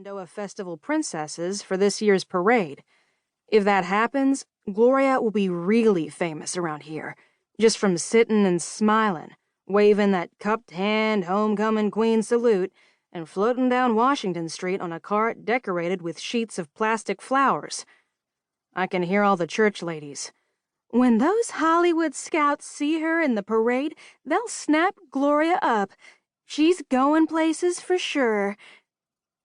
Shenandoah Festival princesses for this year's parade. If that happens, Gloria will be really famous around here, just from sitting and smiling, waving that cupped hand homecoming queen salute, and floating down Washington Street on a cart decorated with sheets of plastic flowers. I can hear all the church ladies. When those Hollywood scouts see her in the parade, they'll snap Gloria up. She's going places for sure.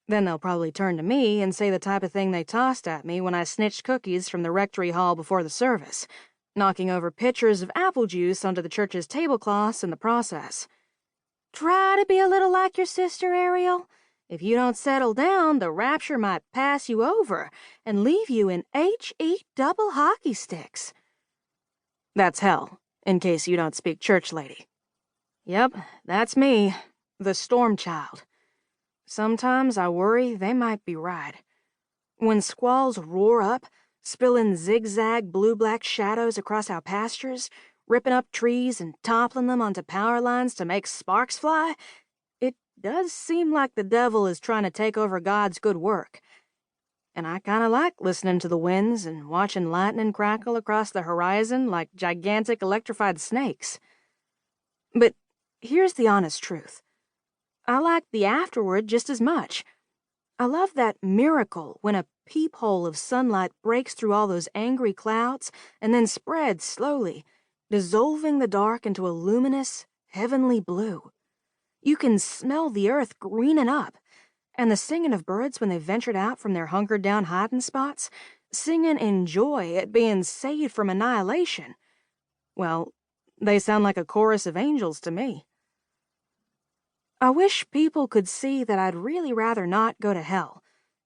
Then they'll probably turn to me and say the type of thing they tossed at me when I snitched cookies from the rectory hall before the service, knocking over pitchers of apple juice onto the church's tablecloths in the process. Try to be a little like your sister, Ariel. If you don't settle down, the rapture might pass you over and leave you in H-E double hockey sticks. That's hell, in case you don't speak church lady. Yep, that's me, the storm child. Sometimes I worry they might be right. When squalls roar up, spilling zigzag blue-black shadows across our pastures, ripping up trees and toppling them onto power lines to make sparks fly, it does seem like the devil is trying to take over God's good work. And I kinda like listening to the winds and watching lightning crackle across the horizon like gigantic electrified snakes. But here's the honest truth. I like the afterward just as much. I love that miracle when a peephole of sunlight breaks through all those angry clouds and then spreads slowly, dissolving the dark into a luminous, heavenly blue. You can smell the earth greening up, and the singing of birds when they ventured out from their hunkered-down hiding spots, singing in joy at being saved from annihilation. Well, they sound like a chorus of angels to me. I wish people could see that I'd really rather not go to hell,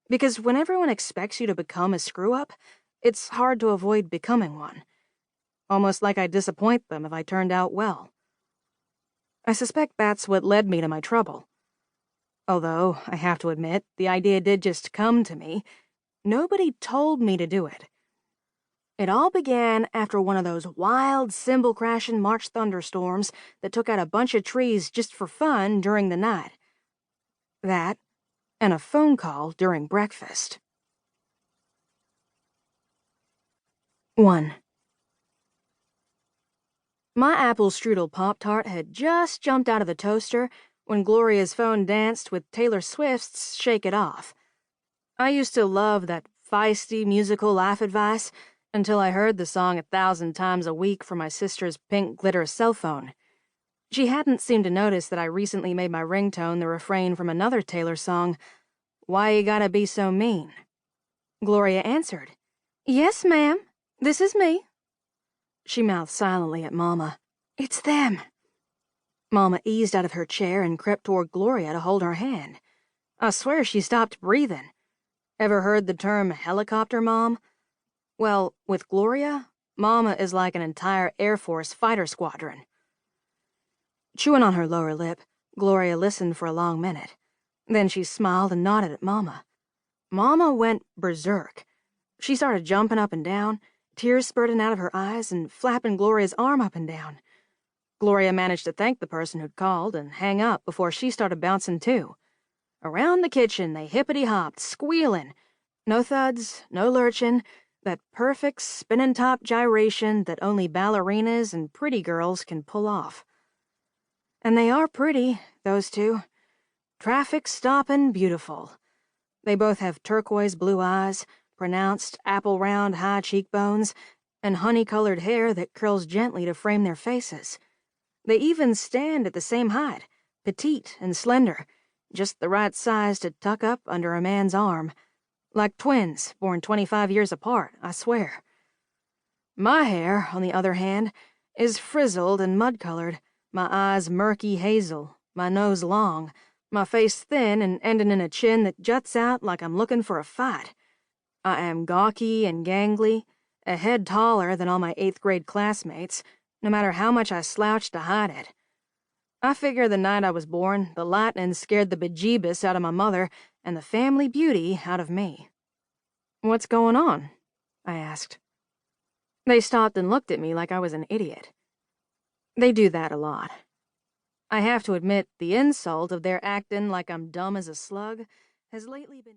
because when everyone expects you to become a screw-up, it's hard to avoid becoming one. Almost like I'd disappoint them if I turned out well. I suspect that's what led me to my trouble. Although, I have to admit, the idea did just come to me. Nobody told me to do it. It all began after one of those wild, cymbal-crashing March thunderstorms that took out a bunch of trees just for fun during the night. That, and a phone call during breakfast. 1. My apple strudel Pop-Tart had just jumped out of the toaster when Gloria's phone danced with Taylor Swift's Shake It Off. I used to love that feisty musical life advice until I heard the song 1,000 times a week from my sister's pink glitter cell phone. She hadn't seemed to notice that I recently made my ringtone the refrain from another Taylor song, Why You Gotta Be So Mean. Gloria answered, Yes, ma'am, this is me. She mouthed silently at Mama, It's them. Mama eased out of her chair and crept toward Gloria to hold her hand. I swear she stopped breathing. Ever heard the term helicopter mom? Well, with Gloria, Mama is like an entire Air Force fighter squadron. Chewing on her lower lip, Gloria listened for a long minute. Then she smiled and nodded at Mama. Mama went berserk. She started jumping up and down, tears spurting out of her eyes and flapping Gloria's arm up and down. Gloria managed to thank the person who'd called and hang up before she started bouncing too. Around the kitchen they hippity-hopped, squealing. No thuds, no lurching, that perfect spinning-top gyration that only ballerinas and pretty girls can pull off. And they are pretty, those two. Traffic-stopping beautiful. They both have turquoise blue eyes, pronounced apple-round high cheekbones, and honey-colored hair that curls gently to frame their faces. They even stand at the same height, petite and slender, just the right size to tuck up under a man's arm. Like twins, born 25 years apart, I swear. My hair, on the other hand, is frizzled and mud-colored, my eyes murky hazel, my nose long, my face thin and ending in a chin that juts out like I'm looking for a fight. I am gawky and gangly, a head taller than all my 8th-grade classmates, no matter how much I slouched to hide it. I figure the night I was born, the lightning scared the bejeebus out of my mother and the family beauty out of me. What's going on? I asked. They stopped and looked at me like I was an idiot. They do that a lot. I have to admit, the insult of their acting like I'm dumb as a slug has lately been